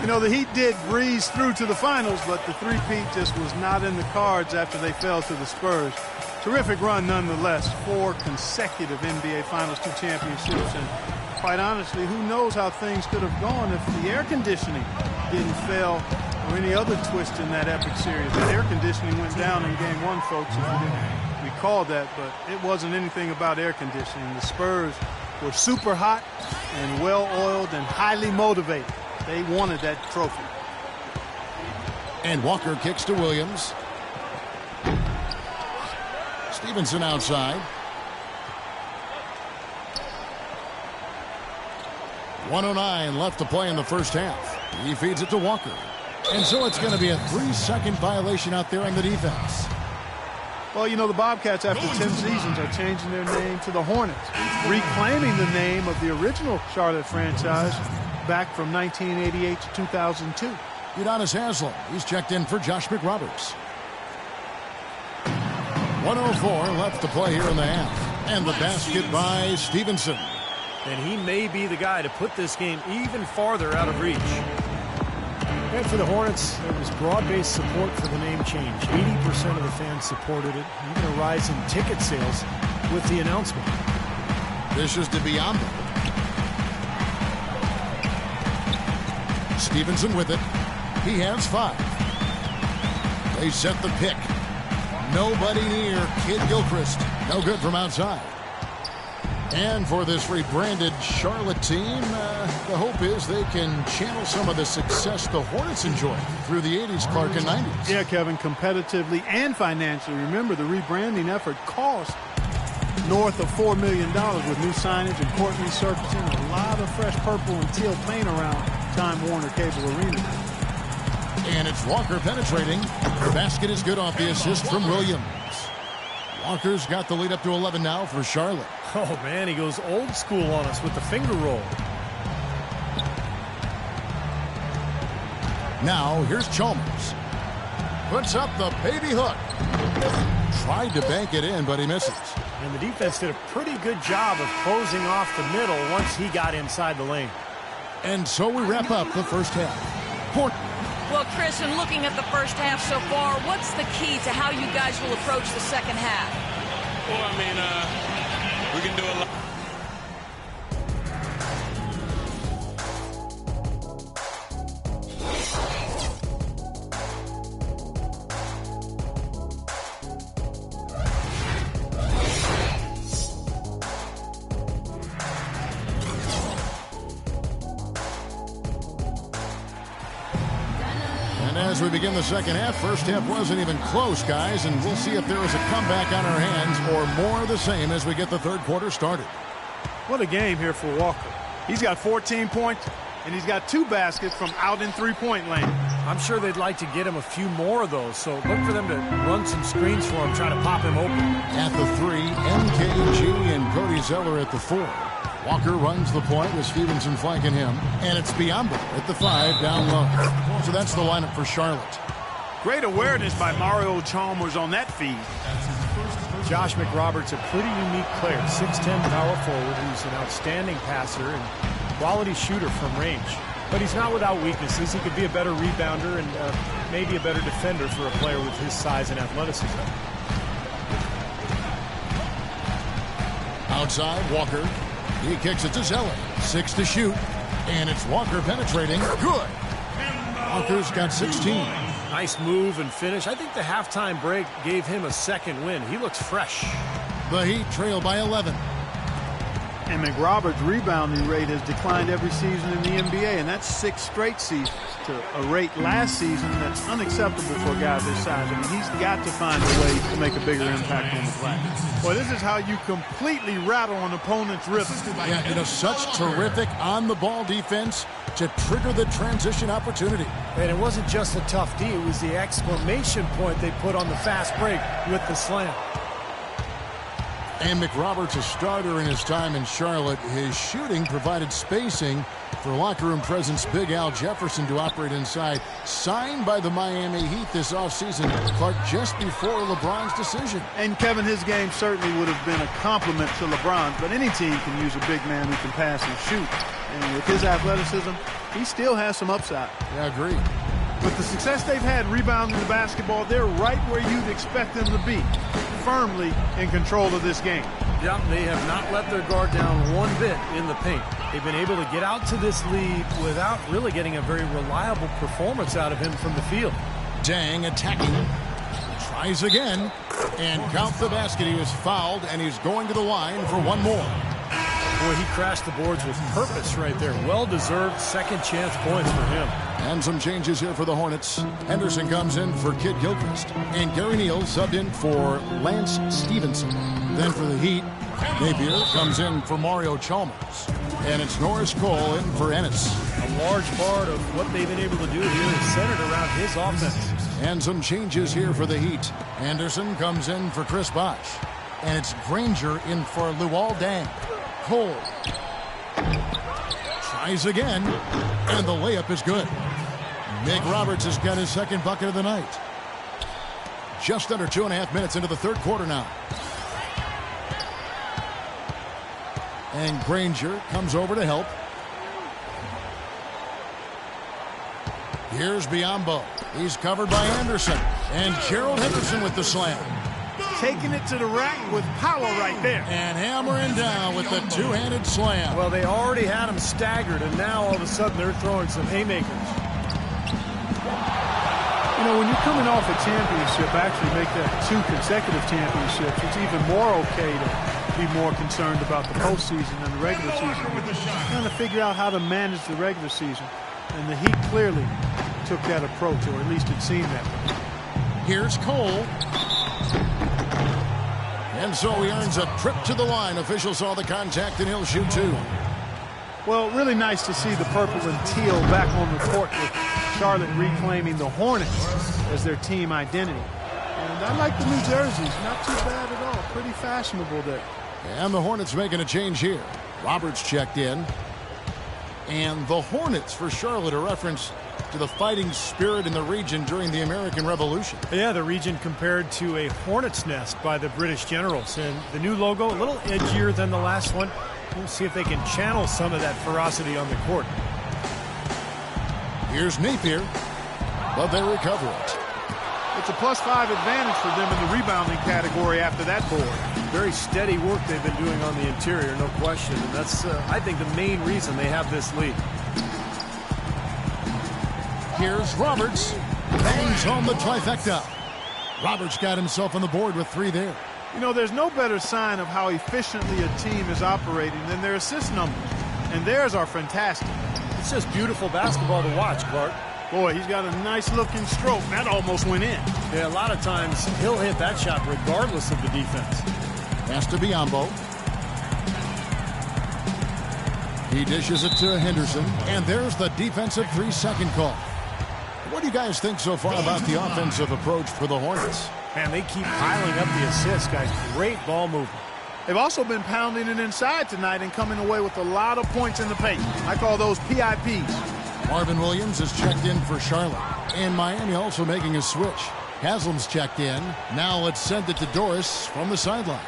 You know, the Heat did breeze through to the finals, but the three-peat just was not in the cards after they fell to the Spurs. Terrific run nonetheless. 4 consecutive NBA Finals 2 championships. And quite honestly, who knows how things could have gone if the air conditioning didn't fail or any other twist in that epic series. The air conditioning went down in Game 1, folks, if you didn't recall that, but it wasn't anything about air conditioning. The Spurs were super hot and well-oiled and highly motivated. They wanted that trophy. And Walker kicks to Williams. Stevenson outside. 1:09 left to play in the first half. He feeds it to Walker. And so it's going to be a 3-second violation out there on the defense. Well, you know, the Bobcats, after 10 seasons, are changing their name to the Hornets, reclaiming the name of the original Charlotte franchise back from 1988 to 2002. Udonis Haslem, he's checked in for Josh McRoberts. 1:04 left to play here in the half. And the basket by Stevenson. And he may be the guy to put this game even farther out of reach. And for the Hornets, there was broad-based support for the name change. 80% of the fans supported it. Even a rise in ticket sales with the announcement. This is to Biyombo. Stevenson with it. He has 5. They set the pick. Nobody near Kid Gilchrist. No good from outside. And for this rebranded Charlotte team, the hope is they can channel some of the success the Hornets enjoyed through the 80s, Clark, and 90s. Yeah, Kevin, competitively and financially. Remember, the rebranding effort cost north of $4 million with new signage and court resurfacing, a lot of fresh purple and teal paint around Time Warner Cable Arena. And it's Walker penetrating. The basket is good off the assist from Williams. Walker's got the lead up to 11 now for Charlotte. Oh, man, he goes old school on us with the finger roll. Now, here's Chalmers. Puts up the baby hook. Tried to bank it in, but he misses. And the defense did a pretty good job of closing off the middle once he got inside the lane. And so we wrap up the first half. Well, Chris, in looking at the first half so far, what's the key to how you guys will approach the second half? Well, I mean, we can do a lot. As we begin the second half, first half wasn't even close, guys, and we'll see if there is a comeback on our hands or more of the same as we get the third quarter started. What a game here for Walker. He's got 14 points, and he's got 2 baskets from out in three-point lane. I'm sure they'd like to get him a few more of those, so look for them to run some screens for him, try to pop him open. At the 3, MKG and Cody Zeller at the 4. Walker runs the point with Stevenson flanking him. And it's Biyombo at the 5 down low. So that's the lineup for Charlotte. Great awareness by Mario Chalmers on that feed. Josh McRoberts, a pretty unique player. 6'10 power forward who's an outstanding passer and quality shooter from range. But he's not without weaknesses. He could be a better rebounder and maybe a better defender for a player with his size and athleticism. Outside, Walker. He kicks it to Zeller. 6 to shoot. And it's Walker penetrating. Good. Walker's got 16. Nice move and finish. I think the halftime break gave him a second win. He looks fresh. The Heat trail by 11. And McRoberts' rebounding rate has declined every season in the NBA, and that's 6 straight seasons. To a rate last season that's unacceptable for a guy of his size. I mean, he's got to find a way to make a bigger impact on the glass. Well, this is how you completely rattle an opponent's rhythm. Yeah, you know, such terrific on-the-ball defense to trigger the transition opportunity. And it wasn't just a tough D, it was the exclamation point they put on the fast break with the slam. And McRoberts, a starter in his time in Charlotte, his shooting provided spacing For locker room presence, Big Al Jefferson to operate inside. Signed by the Miami Heat this offseason, Clark, just before LeBron's decision. And Kevin, his game certainly would have been a compliment to LeBron, but any team can use a big man who can pass and shoot. And with his athleticism, he still has some upside. Yeah, I agree. With the success they've had rebounding the basketball, they're right where you'd expect them to be, firmly in control of this game. Yeah, they have not let their guard down one bit in the paint. They've been able to get out to this lead without really getting a very reliable performance out of him from the field. Dang attacking. Tries again. And count the basket. He was fouled, and he's going to the line for one more. Boy, he crashed the boards with purpose right there. Well-deserved second chance points for him. And some changes here for the Hornets. Henderson comes in for Kid Gilchrist. And Gary Neal subbed in for Lance Stevenson. Then for the Heat, Napier comes in for Mario Chalmers. And it's Norris Cole in for Ennis. A large part of what they've been able to do here is centered around his offense. And some changes here for the Heat. Anderson comes in for Chris Bosh. And it's Granger in for Luol Deng. Cole tries again, and the layup is good. Nick Roberts has got his second bucket of the night. Just under 2.5 minutes into the third quarter now. And Granger comes over to help. Here's Biyombo. He's covered by Anderson. And Gerald Henderson with the slam. Taking it to the rack with power right there. And hammering down with the two-handed slam. Well, they already had him staggered, and now all of a sudden they're throwing some haymakers. You know, when you're coming off a championship, actually make that 2 consecutive championships, it's even more okay to be more concerned about the postseason than the regular season. Trying to figure out how to manage the regular season. And the Heat clearly took that approach, or at least it seemed that way. Here's Cole. And so he earns a trip to the line. Officials saw the contact, and he'll shoot 2. Well, really nice to see the purple and teal back on the court with Charlotte reclaiming the Hornets as their team identity. And I like the new jerseys. Not too bad at all. Pretty fashionable there. And the Hornets making a change here. Roberts checked in. And the Hornets for Charlotte, a reference to the fighting spirit in the region during the American Revolution. Yeah, the region compared to a hornet's nest by the British generals. And the new logo, a little edgier than the last one. We'll see if they can channel some of that ferocity on the court. Here's Napier, but they recover it. It's a +5 advantage for them in the rebounding category after that board. Very steady work they've been doing on the interior, no question. And that's, I think, the main reason they have this lead. Here's Roberts. Bangs home the trifecta. Roberts got himself on the board with 3 there. You know, there's no better sign of how efficiently a team is operating than their assist numbers. And theirs are fantastic. It's just beautiful basketball to watch, Clark. Boy, he's got a nice-looking stroke. That almost went in. Yeah, a lot of times he'll hit that shot regardless of the defense. Pass to Biyombo. He dishes it to Henderson. And there's the defensive 3-second call. What do you guys think so far about the offensive approach for the Hornets? Man, they keep piling up the assists, guys. Great ball movement. They've also been pounding it inside tonight and coming away with a lot of points in the paint. I call those PIPs. Marvin Williams is checked in for Charlotte. And Miami also making a switch. Haslam's checked in. Now let's send it to Doris from the sideline.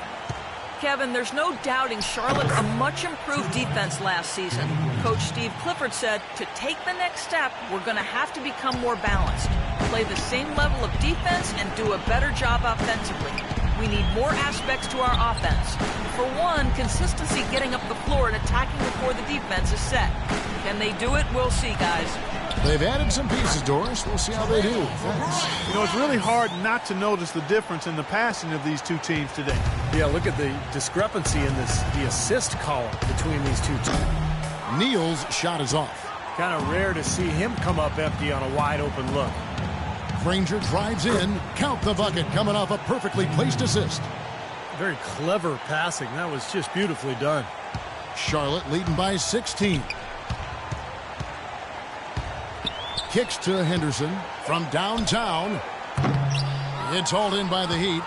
Kevin, there's no doubting Charlotte a much improved defense last season. Coach Steve Clifford said to take the next step, we're going to have to become more balanced, play the same level of defense, and do a better job offensively. We need more aspects to our offense. For one, consistency getting up the floor and attacking before the defense is set. Can they do it? We'll see, guys. They've added some pieces, Doris. We'll see how they do. Thanks. You know, it's really hard not to notice the difference in the passing of these two teams today. Yeah, look at the discrepancy in the assist column between these two teams. Neal's shot is off. Kind of rare to see him come up empty on a wide-open look. Granger drives in. Count the bucket coming off a perfectly placed assist. Very clever passing. That was just beautifully done. Charlotte leading by 16. Kicks to Henderson from downtown. It's hauled in by the Heat.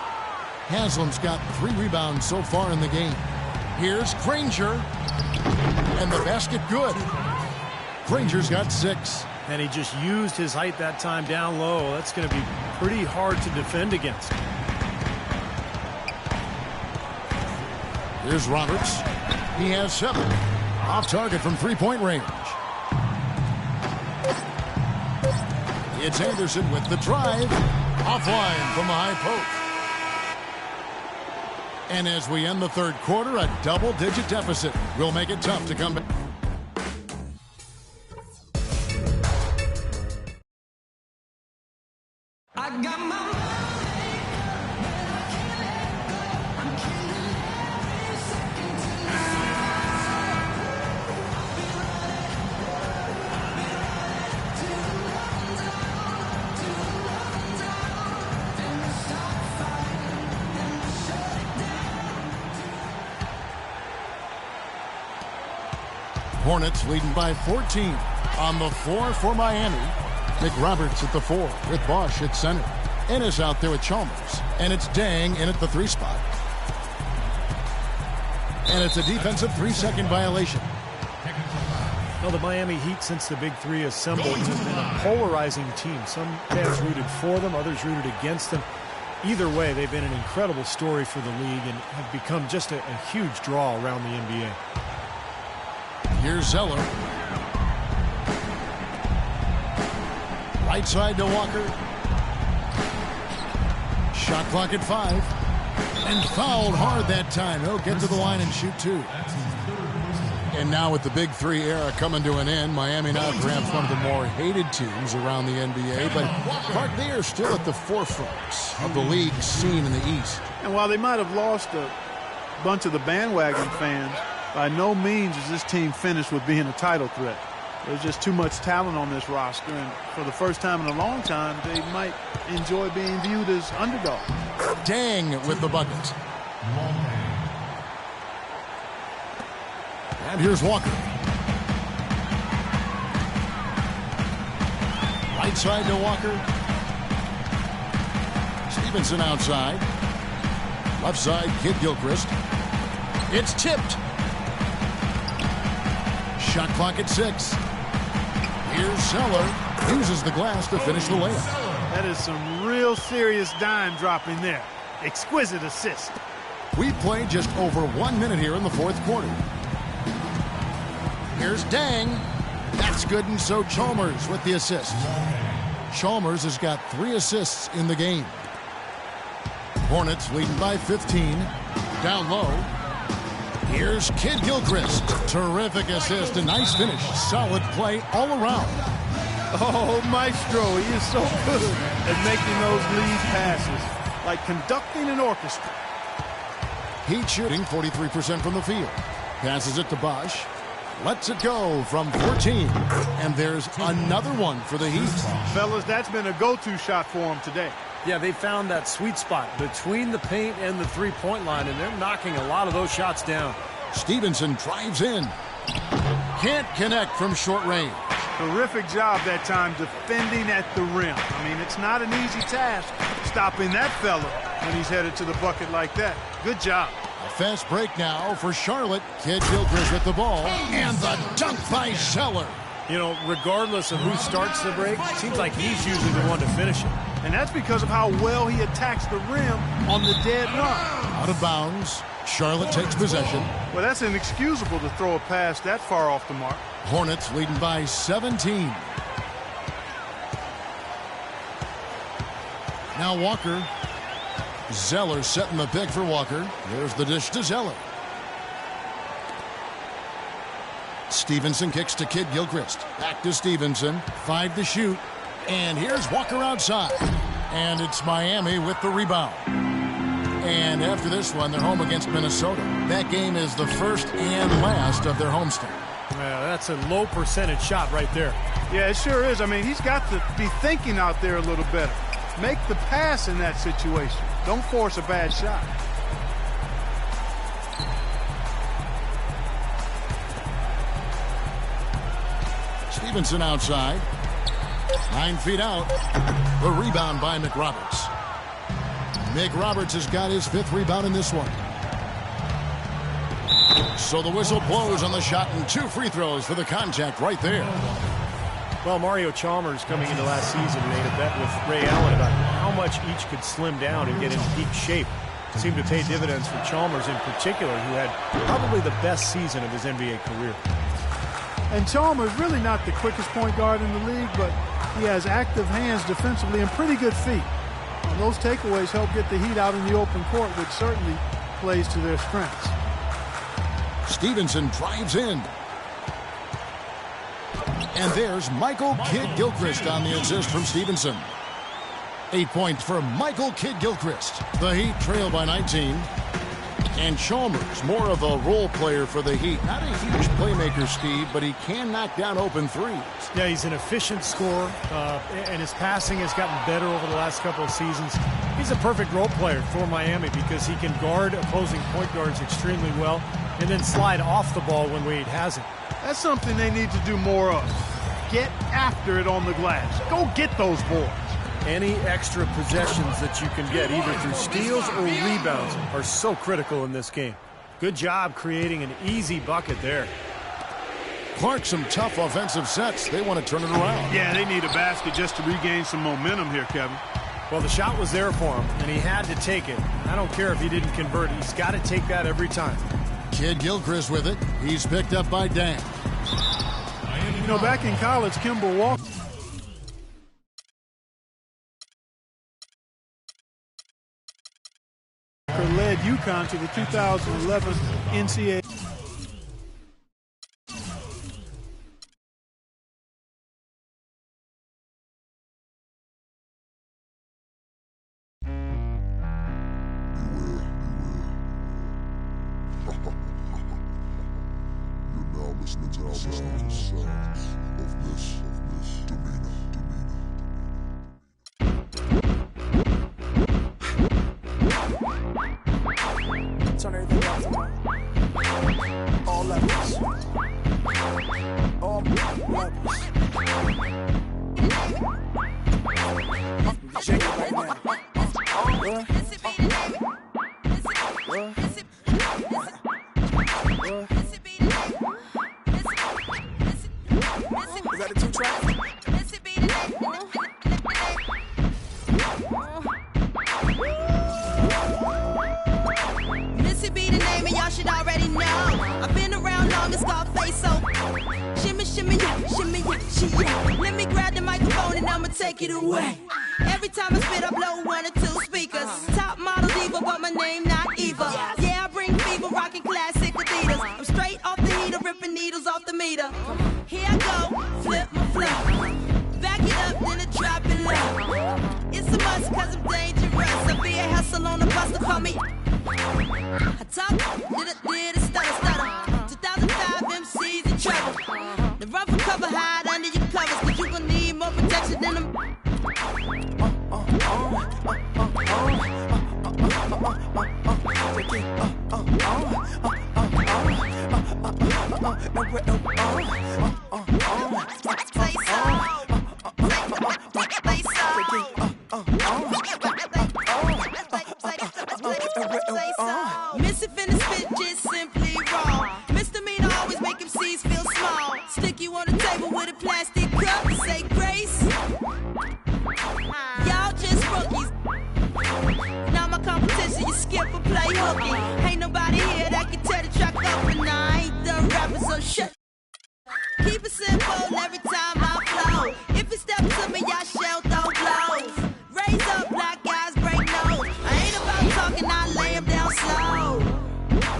Haslam's got 3 rebounds so far in the game. Here's Granger. And the basket good. Granger's got 6. And he just used his height that time down low. That's going to be pretty hard to defend against. Here's Roberts. He has 7. Off target from three-point range. It's Anderson with the drive. Offline from the high post. And as we end the third quarter, a double-digit deficit will make it tough to come back. I got my Hornets leading by 14 on the floor for Miami. McRoberts at the 4 with Bosch at center. Ennis out there with Chalmers. And it's Dang in at the 3 spot. And it's a defensive 3-second violation. Well, the Miami Heat, since the Big Three assembled, have been a polarizing team. Some fans rooted for them, others rooted against them. Either way, they've been an incredible story for the league and have become just a huge draw around the NBA. Here's Zeller. Right side to Walker. Shot clock at 5. And fouled hard that time. He'll get to the line and shoot 2. And now with the Big Three era coming to an end, Miami now perhaps one of the more hated teams around the NBA. But, Mark, they are still at the forefront of the league scene in the East. And while they might have lost a bunch of the bandwagon fans, by no means is this team finished with being a title threat. There's just too much talent on this roster, and for the first time in a long time, they might enjoy being viewed as underdogs. Dang with the bucket. And here's Walker. Right side to Walker. Stevenson outside. Left side, Kid Gilchrist. It's tipped. Shot clock at 6. Here's Zeller. Uses the glass to finish the layup. That is some real serious dime dropping there. Exquisite assist. We've played just over 1 minute here in the fourth quarter. Here's Dang. That's good, and so Chalmers with the assist. Chalmers has got 3 assists in the game. Hornets leading by 15. Down low. Here's Kid Gilchrist. Terrific assist, a nice finish. Solid play all around. Oh, Maestro, he is so good at making those lead passes. Like conducting an orchestra. Heat shooting 43% from the field. Passes it to Bosch. Lets it go from 14. And there's another one for the Heat. Fellas, that's been a go-to shot for him today. Yeah, they found that sweet spot between the paint and the three-point line, and they're knocking a lot of those shots down. Stevenson drives in. Can't connect from short range. Terrific job that time defending at the rim. I mean, it's not an easy task stopping that fella when he's headed to the bucket like that. Good job. A fast break now for Charlotte. Kid Gilchrist with the ball. And the dunk by Zeller. You know, regardless of who starts the break, it seems like he's usually the one to finish it. And that's because of how well he attacks the rim on the dead run. Out of bounds. Charlotte takes possession. Well, that's inexcusable to throw a pass that far off the mark. Hornets leading by 17. Now Walker. Zeller setting the pick for Walker. There's the dish to Zeller. Stevenson kicks to Kid Gilchrist. Back to Stevenson. 5 to shoot. And here's Walker outside. And it's Miami with the rebound. And after this one, they're home against Minnesota. That game is the first and last of their homestand. Yeah, that's a low percentage shot right there. Yeah, it sure is. I mean, he's got to be thinking out there a little better. Make the pass in that situation. Don't force a bad shot. Stevenson outside. 9 feet out. The rebound by McRoberts. McRoberts has got his 5th rebound in this one. So the whistle blows on the shot and 2 free throws for the contact right there. Well, Mario Chalmers coming into last season made a bet with Ray Allen about how much each could slim down and get in peak shape. It seemed to pay dividends for Chalmers in particular, who had probably the best season of his NBA career. And Chalmers really not the quickest point guard in the league, but he has active hands defensively and pretty good feet. And those takeaways help get the Heat out in the open court, which certainly plays to their strengths. Stevenson drives in. And there's Michael Kidd-Gilchrist on the assist from Stevenson. 8 points for Michael Kidd-Gilchrist. The Heat trail by 19. And Chalmers, more of a role player for the Heat. Not a huge playmaker, Steve, but he can knock down open threes. Yeah, he's an efficient scorer, and his passing has gotten better over the last couple of seasons. He's a perfect role player for Miami because he can guard opposing point guards extremely well and then slide off the ball when Wade has it. That's something they need to do more of. Get after it on the glass. Go get those boards. Any extra possessions that you can get, either through steals or rebounds, are so critical in this game. Good job creating an easy bucket there. Clark, some tough offensive sets. They want to turn it around. Yeah, they need a basket just to regain some momentum here, Kevin. Well, the shot was there for him, and he had to take it. I don't care if he didn't convert. He's got to take that every time. Kidd-Gilchrist with it. He's picked up by Dan. You know, back in college, Kimball Walker led UConn to the 2011 NCAA. Listening to our sounds of this demeanor. Turn everything off. All levels. All levels. Shake it right now. Is that a 2-track? Missy be the name and y'all should already know. I've been around long as Scarface, so shimmy, shimmy, yeah, shimmy, yeah, yeah. Let me grab the microphone and I'ma take it away. Every time I spit, I blow 1 or 2 speakers. Top model diva, but my name not Eva. Yeah, I bring fever, rocking classic Adidas. I'm straight off the heater, ripping needles off the meter. Here I go, flip my flow. Back it up, then I drop it low. It's a must, cause I'm dangerous. I be a hustle on the bus to call me. I talk, did a stutter. 2005 MCs in trouble. The run for cover, hide under your covers, cause you gon' need more protection than them. Missy finna spit just simply wrong. Misdemeanor always make MCs feel small. Stick you on the table with a plastic cup. Say grace. Y'all just rookies. Now my competition, you skip or play hooky. Ain't nobody here that can tear the track up, and I ain't done rapping, so shut. Keep it simple every time I flow. If you step to me, y'all shall throw blows. Raise up, black guys break nose. I ain't about talking, I lay him down slow.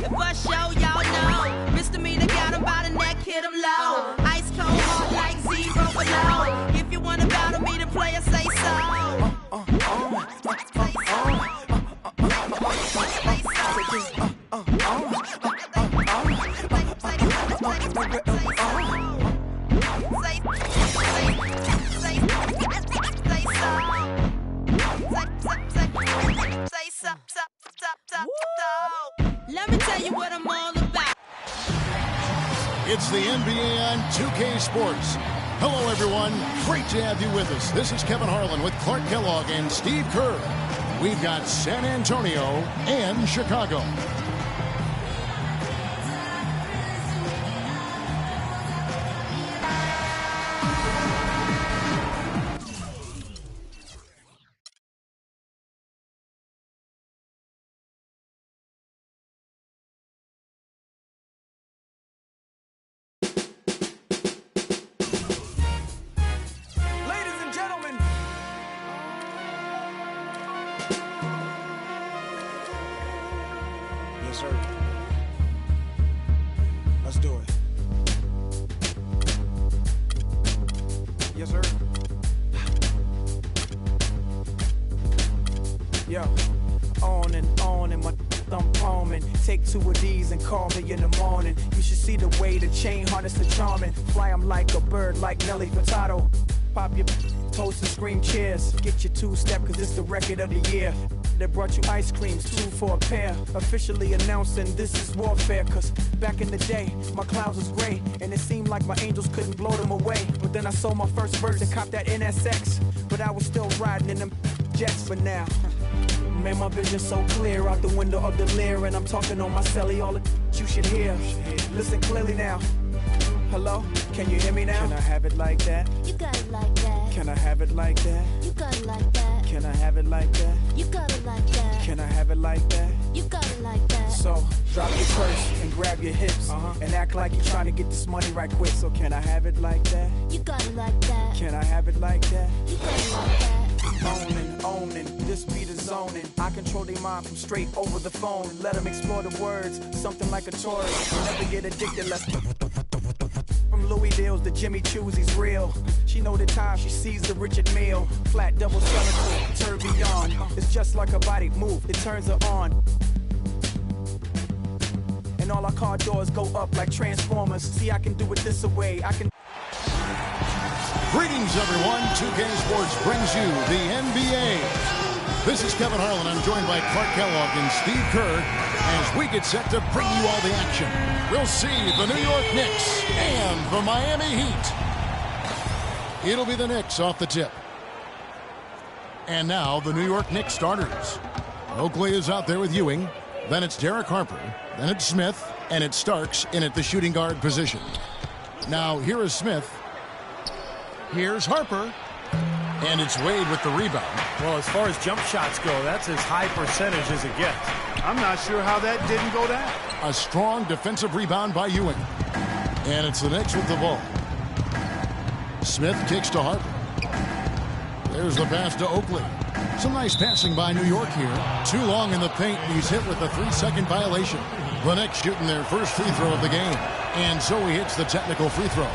If I show y'all know, misdemeanor got him by the neck, hit him low. Ice cold heart like 0 below. If you wanna battle me to play, I say so. Let me tell you what I'm all about. It's the NBA on 2K Sports. Hello, everyone. Great to have you with us. This is Kevin Harlan with Clark Kellogg and Steve Kerr. We've got San Antonio and Chicago. Yo, on and my thumb palming. Take 2 of these and call me in the morning. You should see the way the chain harness the charming. Fly 'em like a bird, like Nelly Furtado. Pop your toast and scream cheers. Get your 2-step, cause it's the record of the year. They brought you ice creams, 2 for a pair. Officially announcing this is warfare. Cause back in the day, my clouds was gray. And it seemed like my angels couldn't blow them away. But then I sold my first bird and copped that NSX. But I was still riding in them jets for now. Man, my vision's so clear out the window of the Lear. And I'm talking on my celly, all the you should hear. Listen clearly now. Hello? Can you hear me now? Can I have it like that? You got it like that. Can I have it like that? You got it like that. Can I have it like that? You got it like that. Can I have it like that? You got it like that. So, drop your purse and grab your hips. And act like you're trying to get this money right quick. So can I have it like that? You got it like that. Can I have it like that? You got it like that. Owning, this beat is zoning. I control their mind from straight over the phone. Let them explore the words, something like a tourist. Never get addicted, let's... From Louis Deals to Jimmy Choo's, he's real. She know the time, she sees the Richard Mille. Flat double skeletal, tourbillon. It's just like a body move, it turns her on. And all our car doors go up like Transformers. See, I can do it this way, I can... Greetings, everyone. 2K Sports brings you the NBA. This is Kevin Harlan. I'm joined by Clark Kellogg and Steve Kerr as we get set to bring you all the action. We'll see the New York Knicks and the Miami Heat. It'll be the Knicks off the tip. And now the New York Knicks starters. Oakley is out there with Ewing. Then it's Derek Harper. Then it's Smith. And it's Starks in at the shooting guard position. Now here is Smith. Here's Harper. And it's Wade with the rebound. Well, as far as jump shots go, that's as high percentage as it gets. I'm not sure how that didn't go down. A strong defensive rebound by Ewing. And it's the Knicks with the ball. Smith kicks to Harper. There's the pass to Oakley. Some nice passing by New York here. Too long in the paint. He's hit with a 3-second violation. The Knicks shooting their first free throw of the game. And so he hits the technical free throw.